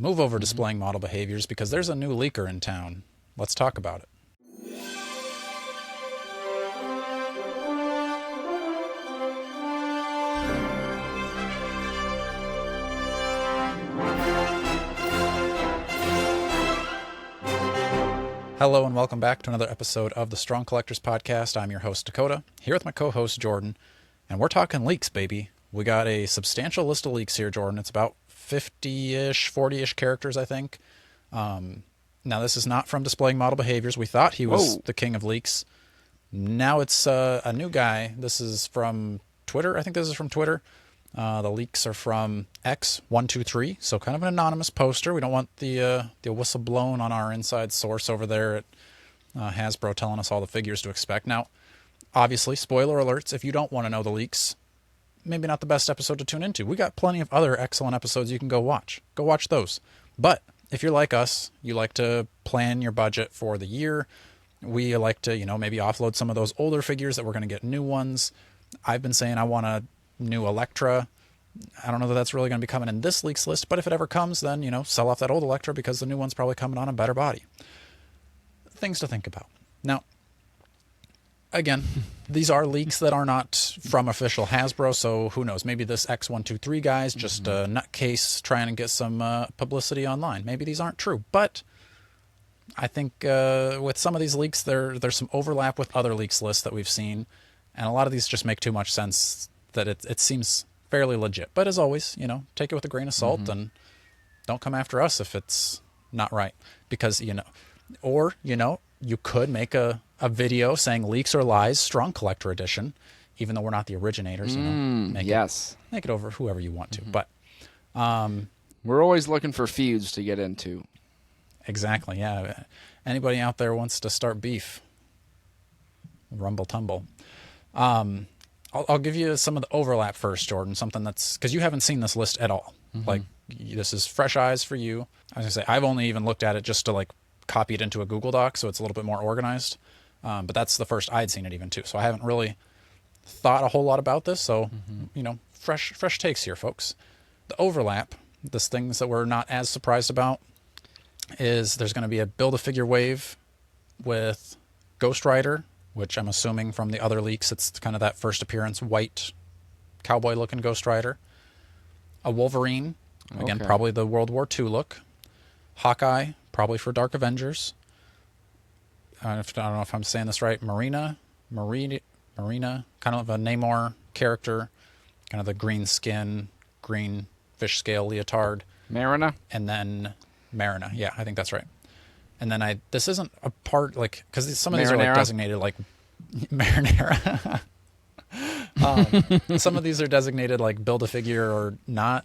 move over displaying model behaviors because there's a new leaker in town. Let's talk about it. Hello and welcome back to another episode of the Strong Collectors Podcast. I'm your host, Dakota, here with my co-host, Jordan, and we're talking leaks, baby. We got a substantial list of leaks here, Jordan. It's about 50-ish, 40-ish characters, I think. Now, this is not from Displaying Model Behaviors. We thought he was the king of leaks. Now it's a new guy. This is from Twitter. I think this is from Twitter. The leaks are from X123, so kind of an anonymous poster. We don't want the whistle blown on our inside source over there at Hasbro telling us all the figures to expect. Now, obviously, spoiler alerts, if you don't want to know the leaks, maybe not the best episode to tune into. We got plenty of other excellent episodes you can go watch. Go watch those. But if you're like us, you like to plan your budget for the year. We like to, maybe offload some of those older figures that we're going to get new ones. I've been saying I want a new Electra. I don't know that that's really going to be coming in this leaks list, but if it ever comes, then, sell off that old Electra because the new one's probably coming on a better body. Things to think about. Now, again, these are leaks that are not from official Hasbro, so who knows? Maybe this X123 guy's just a nutcase trying to get some publicity online. Maybe these aren't true, but I think with some of these leaks, there's some overlap with other leaks lists that we've seen, and a lot of these just make too much sense that it seems fairly legit. But as always, take it with a grain of salt and don't come after us if it's not right. Because, you could make a video saying leaks or lies, Strong Collector Edition, even though we're not the originators, make it over whoever you want to. But we're always looking for feuds to get into. Exactly, yeah. Anybody out there wants to start beef, rumble tumble. I'll give you some of the overlap first, Jordan, something that's... Because you haven't seen this list at all. Like, this is fresh eyes for you. I was going to say, I've only even looked at it just to, copy it into a Google Doc, so it's a little bit more organized. But that's the first I'd seen it even, too. So I haven't really thought a whole lot about this. So, fresh takes here, folks. The overlap, this things that we're not as surprised about, is there's going to be a Build-A-Figure wave with Ghost Rider, which I'm assuming from the other leaks, it's kind of that first appearance, white, cowboy-looking Ghost Rider. A Wolverine, again, probably the World War II look. Hawkeye, probably for Dark Avengers. I don't know if I'm saying this right. Marina, kind of a Namor character, kind of the green skin, green fish scale leotard. Marina? And then Marina, yeah, I think that's right. And then this isn't a part, because some of these are designated Marinara. Some of these are designated Build-A-Figure or not.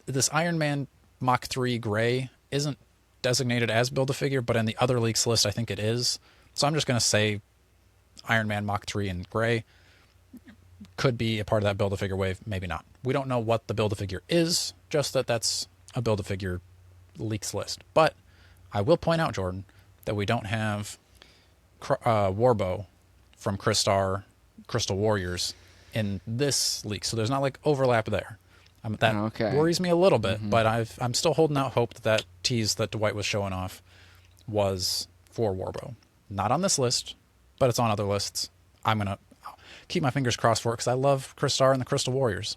This Iron Man Mach 3 Gray isn't designated as Build-A-Figure, but in the other leaks list, I think it is. So I'm just going to say Iron Man Mach 3 in Gray could be a part of that Build-A-Figure wave, maybe not. We don't know what the Build-A-Figure is, just that that's a Build-A-Figure leaks list. But I will point out, Jordan, that we don't have Warbow from Crystal Warriors in this leak. So there's not overlap there. That worries me a little bit, but I'm still holding out hope that tease that Dwight was showing off was for Warbow. Not on this list, but it's on other lists. I'm going to keep my fingers crossed for it because I love Crystal and the Crystal Warriors.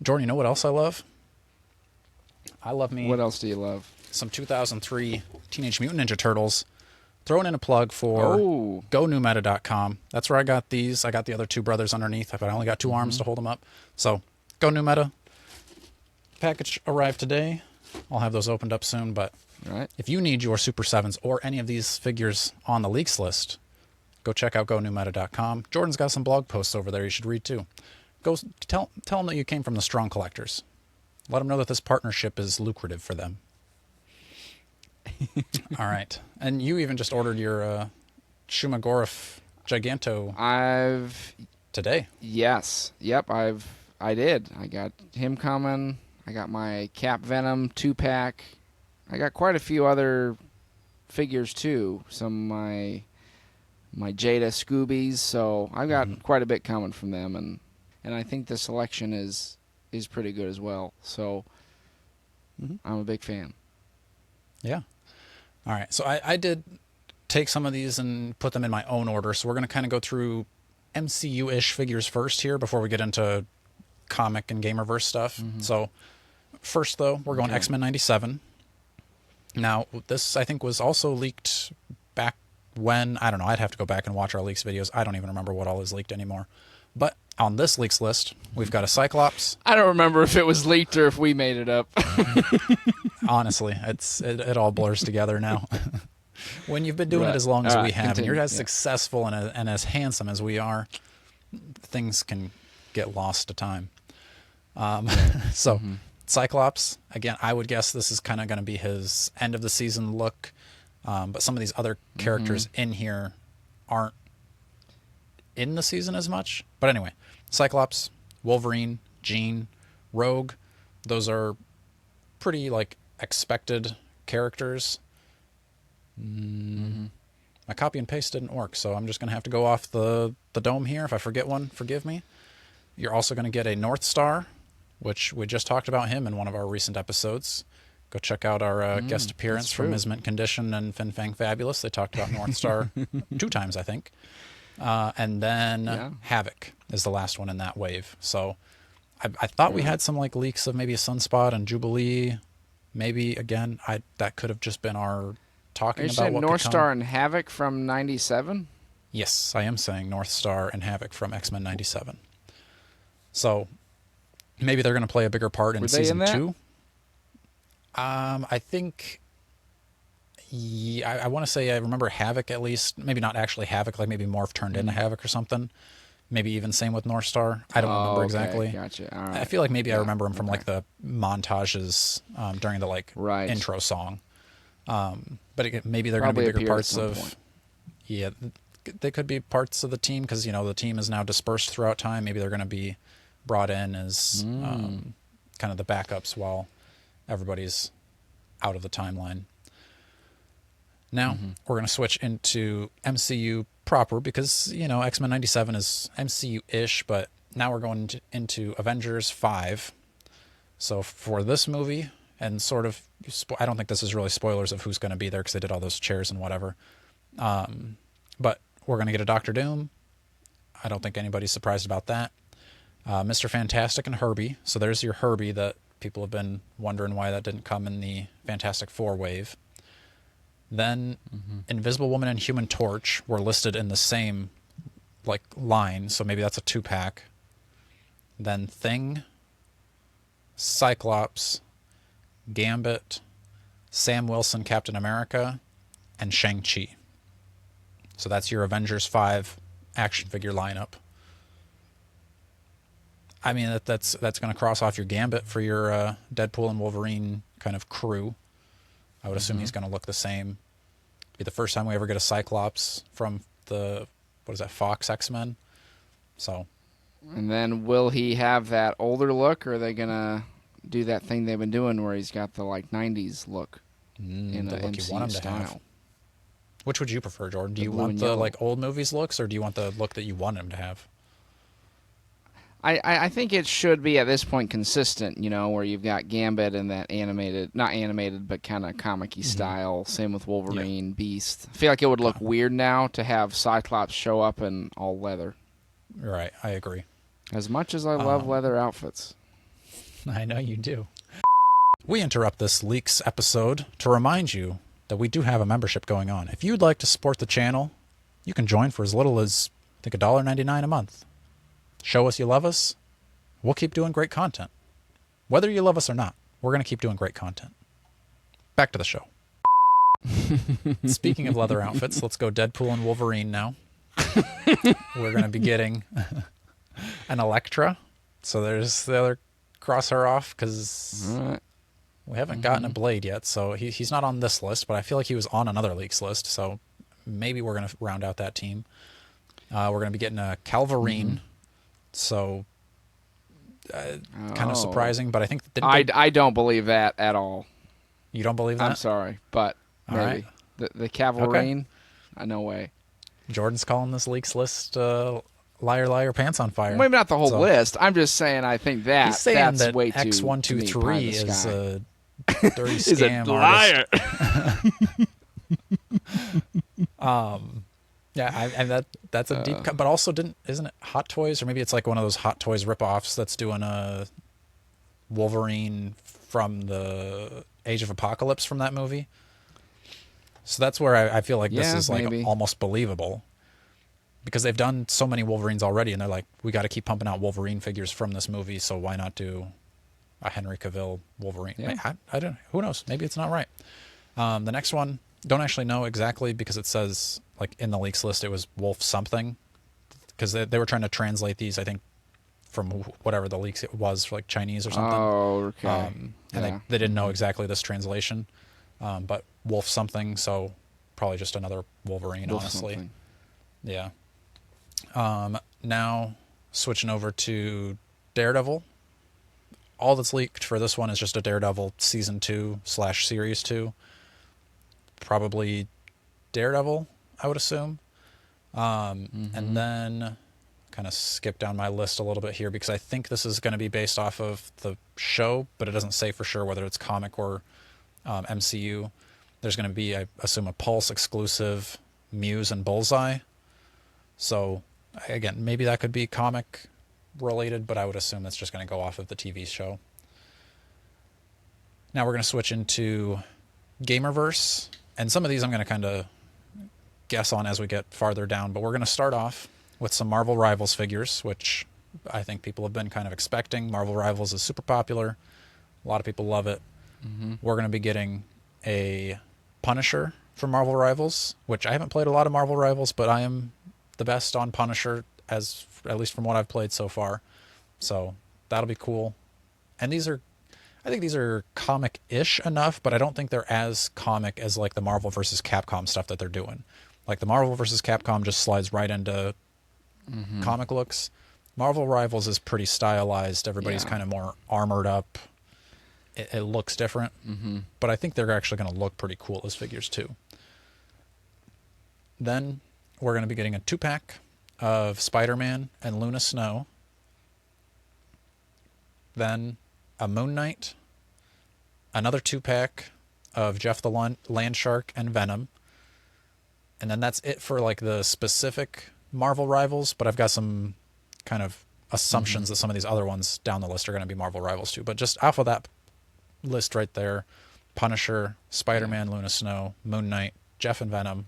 Jordan, you know what else I love? I love me... What else do you love? Some 2003 Teenage Mutant Ninja Turtles. Throwing in a plug for GoNewMeta.com. That's where I got these. I got the other two brothers underneath, but I only got two arms to hold them up. So, Go New Meta. Package arrived today. I'll have those opened up soon, but if you need your Super 7s or any of these figures on the leaks list, go check out GoNewMeta.com. Jordan's got some blog posts over there you should read too. Go tell them that you came from the Strong Collectors. Let them know that this partnership is lucrative for them. All right. And you even just ordered your Shumagorov Giganto today. Yes. Yep, I did. I got him coming. I got my Cap Venom 2-pack. I got quite a few other figures too. Some of my Jada Scoobies, so I've got quite a bit coming from them, and I think the selection is pretty good as well. So I'm a big fan. Yeah. All right. So I did take some of these and put them in my own order. So we're going to kind of go through MCU-ish figures first here before we get into comic and Gamerverse stuff. So first, though, we're going X-Men 97. Now, this, I think, was also leaked back when, I don't know, I'd have to go back and watch our leaks videos. I don't even remember what all is leaked anymore. But on this leaks list, we've got a Cyclops. I don't remember if it was leaked or if we made it up. Honestly, it all blurs together now. When you've been doing it as long as we have, and you're as successful and as handsome as we are, things can get lost to time. So, Cyclops, again, I would guess this is kind of going to be his end of the season look. But some of these other characters in here aren't in the season as much. But anyway, Cyclops, Wolverine, Jean, Rogue, those are pretty like expected characters. My copy and paste didn't work, so I'm just going to have to go off the dome here. If I forget one, forgive me. You're also going to get a North Star, which we just talked about him in one of our recent episodes. Go check out our guest appearance from Ms. Mint Condition and Fin Fang Fabulous. They talked about North Star 2 times, I think. And then Havoc is the last one in that wave. So I thought we had some like leaks of maybe a Sunspot and Jubilee. Maybe, again, that could have just been our talking about what North Star and Havoc from 97? Yes, I am saying North Star and Havoc from X-Men 97. So maybe they're going to play a bigger part in season 2. I think, I want to say I remember Havoc at least. Maybe not actually Havoc, like maybe Morph turned into Havoc or something. Maybe even same with North Star. I don't remember exactly. Gotcha. All right. I feel like maybe I remember him from like the montages during the like intro song. But maybe they're going to be bigger parts of. Yeah, they could be parts of the team because the team is now dispersed throughout time. Maybe they're going to be brought in as kind of the backups while everybody's out of the timeline. Now we're going to switch into MCU proper because X-Men 97 is MCU-ish, but now we're going into Avengers 5. So for this movie, and sort of, I don't think this is really spoilers of who's going to be there because they did all those chairs and whatever. But we're going to get a Doctor Doom. I don't think anybody's surprised about that. Mr. Fantastic and Herbie. So there's your Herbie that people have been wondering why that didn't come in the Fantastic Four wave. Then Invisible Woman and Human Torch were listed in the same like line, so maybe that's a 2-pack. Then Thing, Cyclops, Gambit, Sam Wilson, Captain America, and Shang-Chi. So that's your Avengers 5 action figure lineup. I mean, that's going to cross off your Gambit for your Deadpool and Wolverine kind of crew. I would assume he's going to look the same. Be the first time we ever get a Cyclops from the, Fox X-Men. So. And then will he have that older look, or are they going to do that thing they've been doing where he's got the like 90s look in the look MCU you want him style? To have. Which would you prefer, Jordan? Do you want the like old movies looks, or do you want the look that you want him to have? I think it should be at this point consistent, where you've got Gambit and that not animated, but kind of comic-y style. Same with Wolverine, Beast. I feel like it would look weird now to have Cyclops show up in all leather. Right, I agree. As much as I love leather outfits. I know you do. We interrupt this Leaks episode to remind you that we do have a membership going on. If you'd like to support the channel, you can join for as little as, I think, $1.99 a month. Show us you love us. We'll keep doing great content. Whether you love us or not, we're going to keep doing great content. Back to the show. Speaking of leather outfits, let's go Deadpool and Wolverine now. We're going to be getting an Elektra. So there's the other cross her off because we haven't gotten a Blade yet. So he's not on this list, but I feel like he was on another leaks list. So maybe we're going to round out that team. We're going to be getting a Calvarine. So, kind of surprising, but I think I don't believe that at all. You don't believe that? I'm sorry, but maybe right. the Calvarine. No way. Jordan's calling this leaks list liar, liar, pants on fire. Maybe not the whole list. I'm just saying I think he's saying that's that way too X123 is dirty He's a scam liar. artist. Yeah, that's a deep cut, but also isn't it Hot Toys, or maybe it's like one of those Hot Toys ripoffs that's doing a Wolverine from the Age of Apocalypse from that movie. So that's where I feel like this is like maybe. almost believable, because they've done so many Wolverines already, and they're like, we got to keep pumping out Wolverine figures from this movie, so why not do a Henry Cavill Wolverine? Yeah. I don't. Who knows? Maybe it's not right. The next one, don't actually know exactly, because it says like in the leaks list it was Wolf something, because they were trying to translate these, I think, from whatever the leaks it was, for like Chinese or something. Oh, okay. And they didn't know exactly this translation, but Wolf something, so probably just another Wolverine, Wolf honestly. something. Yeah. Now switching over to Daredevil. All that's leaked for this one is just a Daredevil season 2/series 2. Probably Daredevil, I would assume. And then kind of skip down my list a little bit here, because I think this is going to be based off of the show, but it doesn't say for sure whether it's comic or MCU. There's going to be, I assume, a Pulse exclusive Muse and Bullseye. So again, maybe that could be comic related, but I would assume that's just going to go off of the TV show. Now we're going to switch into Gamerverse, and some of these I'm going to kind of guess on as we get farther down, but we're going to start off with some Marvel Rivals figures, which I think people have been kind of expecting. Marvel Rivals is super popular. A lot of people love it. We're going to be getting a Punisher from Marvel Rivals, which I haven't played a lot of Marvel Rivals, but I am the best on Punisher, at least from what I've played so far. So that'll be cool. And I think these are comic-ish enough, but I don't think they're as comic as like the Marvel vs. Capcom stuff that they're doing. Like the Marvel vs. Capcom just slides right into comic looks. Marvel Rivals is pretty stylized. Everybody's kind of more armored up. It looks different, but I think they're actually going to look pretty cool as figures too. Then we're going to be getting a 2-pack of Spider-Man and Luna Snow. Then a Moon Knight, another 2-pack of Jeff the Landshark and Venom. And then that's it for like the specific Marvel Rivals, but I've got some kind of assumptions that some of these other ones down the list are going to be Marvel Rivals too. But just off of that list right there, Punisher, Spider-Man, Luna Snow, Moon Knight, Jeff and Venom.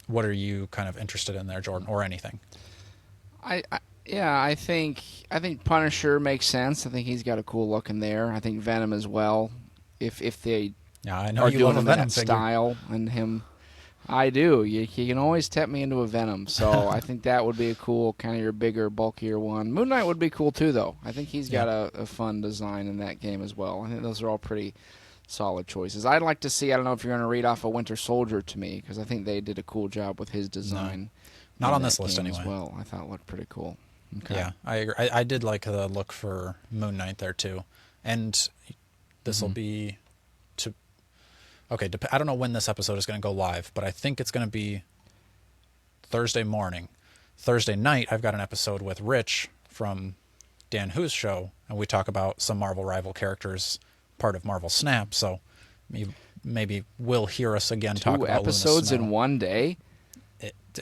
What are you kind of interested in there, Jordan, or anything? I think Punisher makes sense. I think he's got a cool look in there. I think Venom as well. If they I know are you doing love a him in Venom that figure. style and him, I do. You can always tempt me into a Venom. So I think that would be a cool kind of your bigger, bulkier one. Moon Knight would be cool too, though. I think he's got a fun design in that game as well. I think those are all pretty solid choices. I'd like to see, I don't know if you're going to read off a Winter Soldier to me, because I think they did a cool job with his design. Not on this list anyway. As well. I thought it looked pretty cool. Okay. Yeah, I agree. I did like the look for Moon Knight there too. And this will be to... Okay, I don't know when this episode is going to go live, but I think it's going to be Thursday morning. Thursday night, I've got an episode with Rich from Dan Who's show, and we talk about some Marvel Rival characters, part of Marvel Snap, so maybe we'll hear us again talk about Luna episodes Snow. in one day?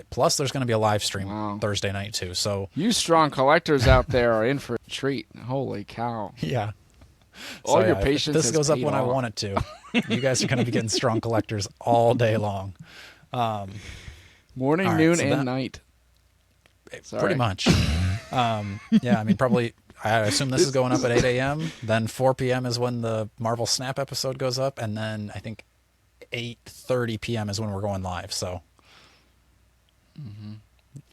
Plus, there's going to be a live stream Wow. Thursday night, too. So you strong collectors out there are in for a treat. Holy cow. yeah. All your if patience this has goes up paid when I off. want it to. You guys are going to be getting strong collectors all day long. Morning, all right, noon, so and night. Sorry. Pretty much. Yeah, I mean, probably, I assume this is going up at 8 a.m. Then 4 p.m. is when the Marvel Snap episode goes up. And then I think 8:30 p.m. is when we're going live. So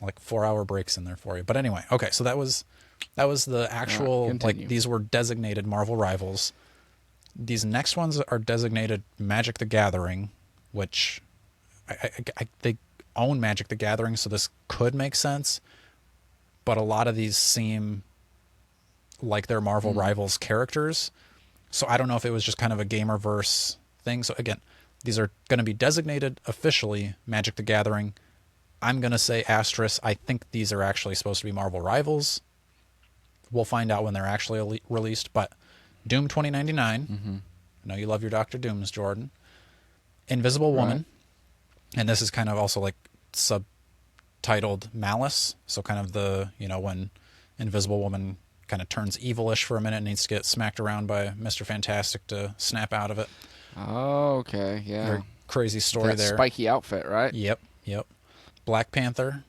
like 4-hour breaks in there for you. But anyway, okay, so that was the actual, continue. these were designated Marvel Rivals. These next ones are designated Magic the Gathering, which they own Magic the Gathering, so this could make sense. But a lot of these seem like they're Marvel Rivals characters. So I don't know if it was just kind of a Gamerverse thing. So again, these are going to be designated officially Magic the Gathering. I'm going to say asterisk. I think these are actually supposed to be Marvel Rivals. We'll find out when they're actually released, but Doom 2099. I know you love your Doctor Dooms, Jordan. Invisible Woman. And this is kind of also like subtitled Malice. So kind of the, when Invisible Woman kind of turns evilish for a minute and needs to get smacked around by Mr. Fantastic to snap out of it. Oh, okay. Yeah. Very crazy story that there. Spiky outfit, right? Yep. Black Panther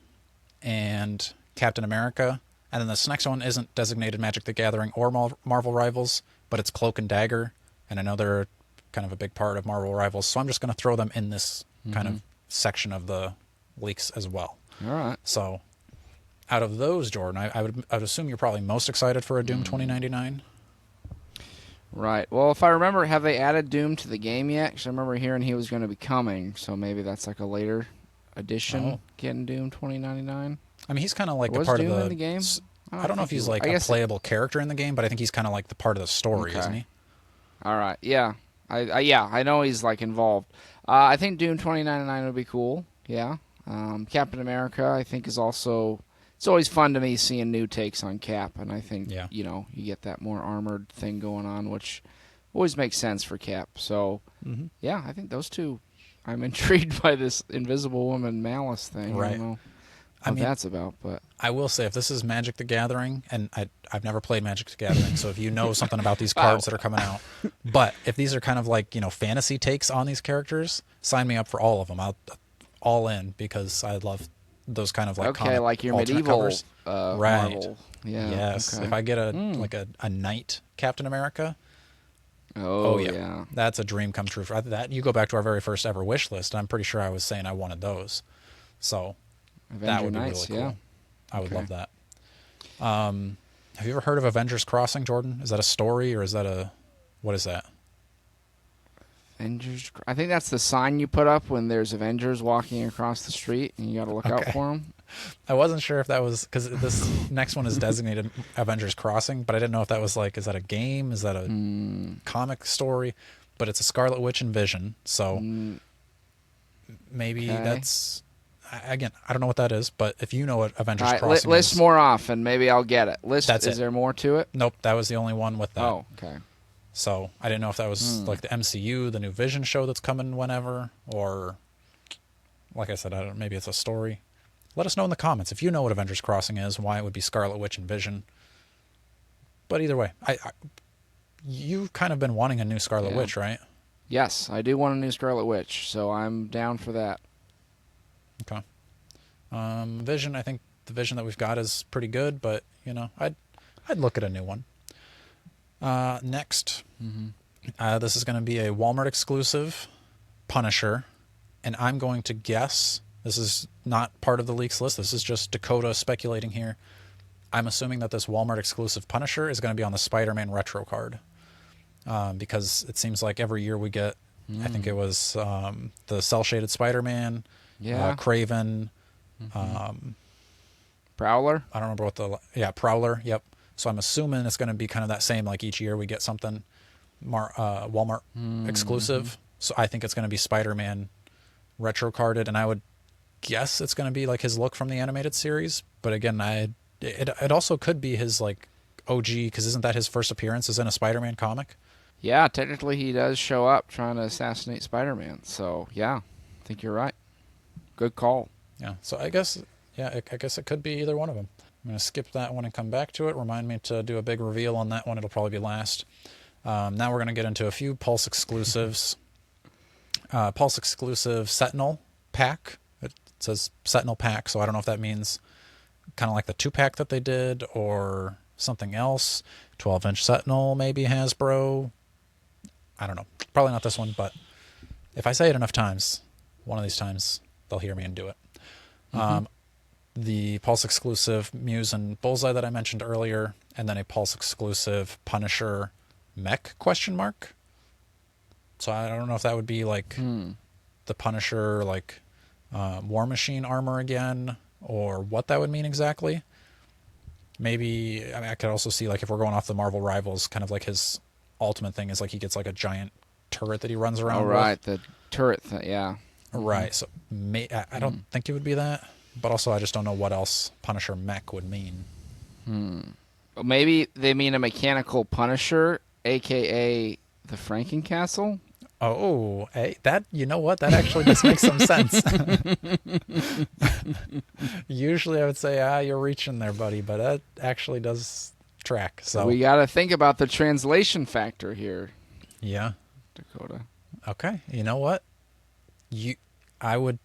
and Captain America. And then this next one isn't designated Magic the Gathering or Marvel Rivals, but it's Cloak and Dagger. And I know they're kind of a big part of Marvel Rivals, so I'm just going to throw them in this kind of section of the leaks as well. All right. So out of those, Jordan, I would assume you're probably most excited for a Doom 2099. Right. Well, if I remember, have they added Doom to the game yet? Because I remember hearing he was going to be coming, so maybe that's like a later addition, getting Doom 2099. I mean, he's kind of like Was a part Doom of the in the game? I don't know if he's like a playable character in the game, but I think he's kind of like the part of the story, isn't he? All right. Yeah. I know he's like involved. I think Doom 2099 would be cool. Yeah. Captain America, I think, is also. It's always fun to me seeing new takes on Cap, and I think you get that more armored thing going on, which always makes sense for Cap. So yeah, I think those two. I'm intrigued by this Invisible Woman Malice thing. Right. I don't know what that's about, but I will say, if this is Magic the Gathering, and I've never played Magic the Gathering, so if you know something about these cards that are coming out, but if these are kind of like fantasy takes on these characters, sign me up for all of them. I'll all in, because I love those kind of like like your medieval covers. Right. Marvel. Yeah. Yes. Okay. If I get a knight Captain America. Oh yeah. That's a dream come true for that. You go back to our very first ever wish list. I'm pretty sure I was saying I wanted those. So that would be really cool. Yeah. I would love that. Have you ever heard of Avengers Crossing, Jordan? Is that a story, or is that what is that? Avengers. I think that's the sign you put up when there's Avengers walking across the street, and you got to look out for them. I wasn't sure if that was, because this next one is designated Avengers Crossing, but I didn't know if that was like, is that a game? Is that a comic story? But it's a Scarlet Witch and Vision, so maybe that's. Again, I don't know what that is, but if you know what Avengers Crossing list is. more off, and maybe I'll get it. Is there more to it? Nope, that was the only one with that. Oh, okay. So I didn't know if that was like the MCU, the new Vision show that's coming whenever, or like I said, maybe it's a story. Let us know in the comments if you know what Avengers Crossing is, why it would be Scarlet Witch and Vision. But either way, you've kind of been wanting a new Scarlet Witch, right? Yes, I do want a new Scarlet Witch, so I'm down for that. Okay. Vision, I think the Vision that we've got is pretty good, but I'd look at a new one. Next, this is going to be a Walmart exclusive, Punisher, and I'm going to guess, this is not part of the leaks list, this is just Dakota speculating here. I'm assuming that this Walmart exclusive Punisher is going to be on the Spider-Man retro card, because it seems like every year we get, I think it was the cel-shaded Spider-Man, Kraven, Prowler? I don't remember Prowler, yep. So I'm assuming it's going to be kind of that same, like each year we get something Walmart exclusive. So I think it's going to be Spider-Man retro carded, and I would guess it's going to be like his look from the animated series. But again, it also could be his like OG, because isn't that his first appearance is in a Spider-Man comic? Yeah, technically he does show up trying to assassinate Spider-Man. So yeah, I think you're right. Good call. Yeah. So I guess it could be either one of them. I'm going to skip that one and come back to it. Remind me to do a big reveal on that one. It'll probably be last. Now we're going to get into a few Pulse exclusives. Pulse exclusive Sentinel pack. It says Sentinel pack, so I don't know if that means kind of like the 2-pack that they did or something else. 12-inch Sentinel, maybe Hasbro. I don't know. Probably not this one, but if I say it enough times, one of these times they'll hear me and do it. The Pulse exclusive Muse and Bullseye that I mentioned earlier, and then a Pulse exclusive Punisher mech ? So I don't know if that would be like the Punisher like War Machine armor again, or what that would mean exactly. Maybe I could also see, like, if we're going off the Marvel Rivals, kind of like his ultimate thing is like he gets like a giant turret that he runs around with. Oh, right, the turret thing, yeah. Right, so I don't think it would be that. But also, I just don't know what else Punisher mech would mean. Well, maybe they mean a mechanical Punisher, a.k.a. the Frankencastle. Oh, hey, that, you know what? That actually just makes some sense. Usually I would say, you're reaching there, buddy, but that actually does track. So we got to think about the translation factor here, yeah. Dakota. Okay. You know what? I would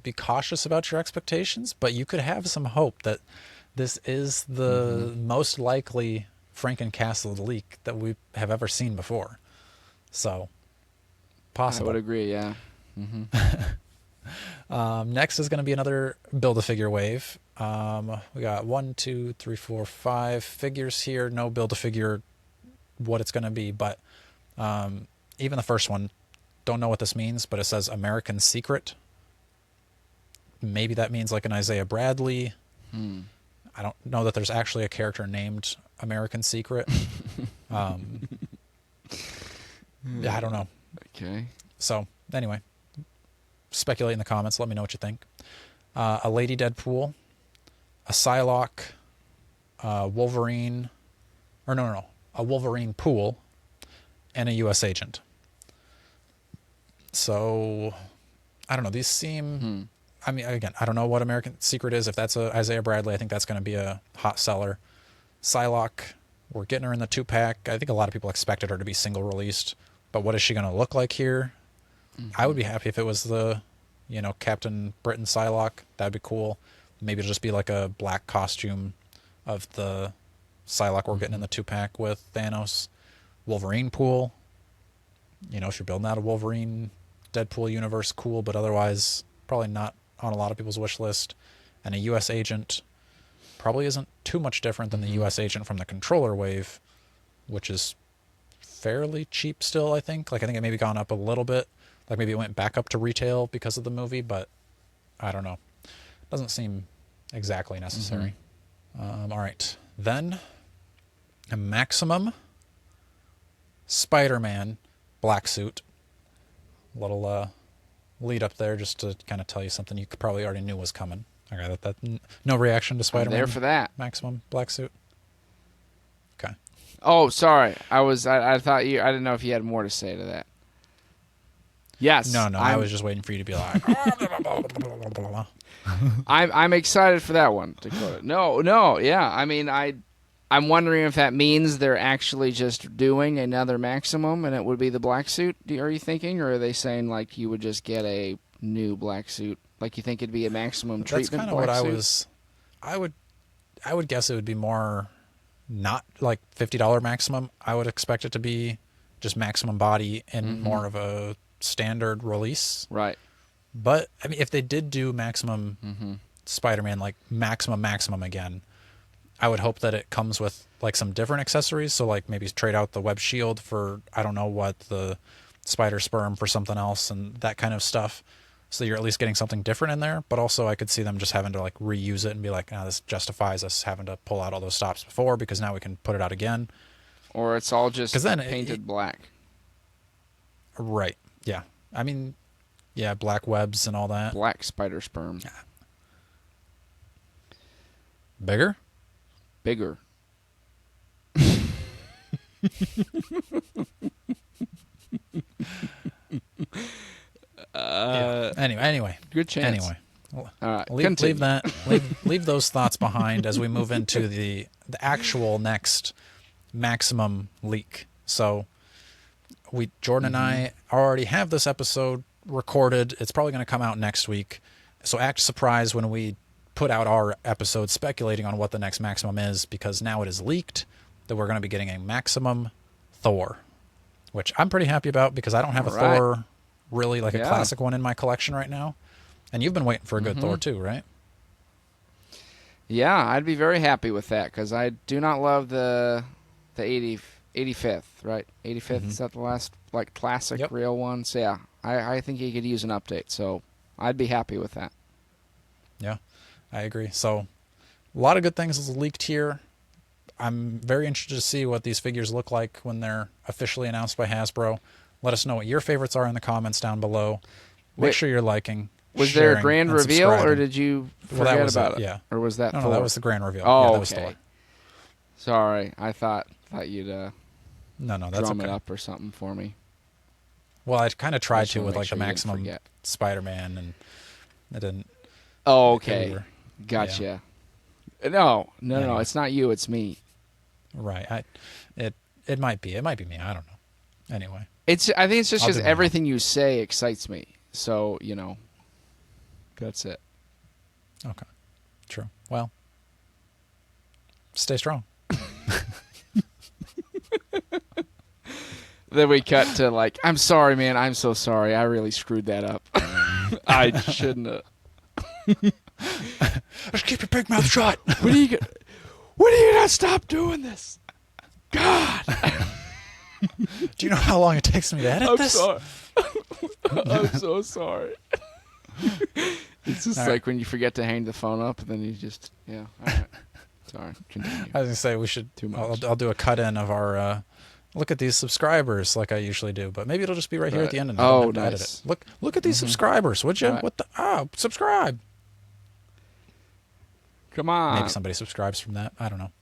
be cautious about your expectations, but you could have some hope that this is the most likely Frankencastle leak that we have ever seen before. So, possible. I would agree, yeah. Next is going to be another Build-A-Figure wave. We got 1, 2, 3, 4, 5 figures here. No Build-A-Figure what it's going to be, but even the first one, don't know what this means, but it says American Secret. Maybe that means like an Isaiah Bradley. I don't know that there's actually a character named American Secret. Yeah, I don't know. Okay. So, anyway, speculate in the comments. Let me know what you think. A Lady Deadpool, a Psylocke, Wolverine, or no, a Wolverine pool, and a U.S. agent. So, I don't know. These seem... I mean, again, I don't know what American Secret is. If that's a Isaiah Bradley, I think that's going to be a hot seller. Psylocke, we're getting her in the 2-pack. I think a lot of people expected her to be single released. But what is she going to look like here? I would be happy if it was the, Captain Britain Psylocke. That would be cool. Maybe it'll just be like a black costume of the Psylocke we're getting in the 2-pack with Thanos. Wolverine pool. If you're building out a Wolverine Deadpool universe, cool. But otherwise, probably not on a lot of people's wish list. And a U.S. agent probably isn't too much different than the U.S. agent from the Controller wave, which is fairly cheap still, I think. Like, I think it maybe gone up a little bit. Like, maybe it went back up to retail because of the movie, but I don't know. Doesn't seem exactly necessary. All right. Then, a Maximum Spider-Man black suit. Little lead up there just to kind of tell you something you probably already knew was coming. Okay, no reaction to Spider-Man. I'm there for that. Maximum black suit. Okay. Oh, sorry. I thought you. I didn't know if you had more to say to that. Yes. No. I was just waiting for you to be like. I'm excited for that one, Dakota. No. Yeah. I mean, I'm wondering if that means they're actually just doing another Maximum, and it would be the black suit. Are you thinking, or are they saying like you would just get a new black suit? Like you think it'd be a Maximum treatment? That's kind of what I would guess it would be more. Not like $50 Maximum. I would expect it to be just Maximum body and more of a standard release. Right. But I mean, if they did do Maximum Spider-Man, like Maximum again, I would hope that it comes with like some different accessories. So like maybe trade out the web shield for, I don't know what, the spider sperm for something else and that kind of stuff. So you're at least getting something different in there. But also I could see them just having to like reuse it and be like, this justifies us having to pull out all those stops before because now we can put it out again. Or it's all just then painted black. Right. Yeah. I mean, yeah, black webs and all that. Black spider sperm. Yeah. Bigger? Bigger. Yeah. Anyway. Good chance. Anyway. All right. Leave that. Leave those thoughts behind as we move into the actual next Maximum leak. So Jordan and I already have this episode recorded. It's probably going to come out next week. So act surprised when we put out our episode speculating on what the next Maximum is, because now it is leaked that we're going to be getting a Maximum Thor, which I'm pretty happy about because I don't have a Thor really like a classic one in my collection right now. And you've been waiting for a good Thor too, right? Yeah, I'd be very happy with that because I do not love the 85th, right? 85th, is that the last like classic real one? So yeah, I think he could use an update. So I'd be happy with that. Yeah, I agree. So a lot of good things is leaked here. I'm very interested to see what these figures look like when they're officially announced by Hasbro. Let us know what your favorites are in the comments down below. Make sure you're liking. Was there a grand reveal, or did you forget about it? Yeah. Or was that No, Thor? that was the grand reveal. Oh, yeah, that was okay. Thor. Sorry, I thought Thought you'd No, that's drum okay. it up or something for me. Well, I kind of tried just to wanna with make like sure the you didn't Maximum forget. Spider-Man, and it didn't. Oh, we okay. were- Gotcha. No. Anyway. It's not you. It's me. Right. It might be. It might be me. I don't know. Anyway. I think it's just I'll because do my everything you say excites me. So that's it. Okay. True. Well, stay strong. Then we cut to like, I'm sorry, man. I'm so sorry. I really screwed that up. I shouldn't have. Just keep your big mouth shut. When are you gonna stop doing this? God, Do you know how long it takes me to edit I'm this? sorry. I'm so sorry. It's just All like right. when you forget to hang the phone up, and then you just All right. Sorry. Continue. I was gonna say we should. Too much. I'll do a cut in of our. Look at these subscribers, like I usually do, but maybe it'll just be right here at Right. the end, and I don't have to edit Nice. it. Look at these subscribers, would you? Right. What the? Subscribe. Come on. Maybe somebody subscribes from that. I don't know.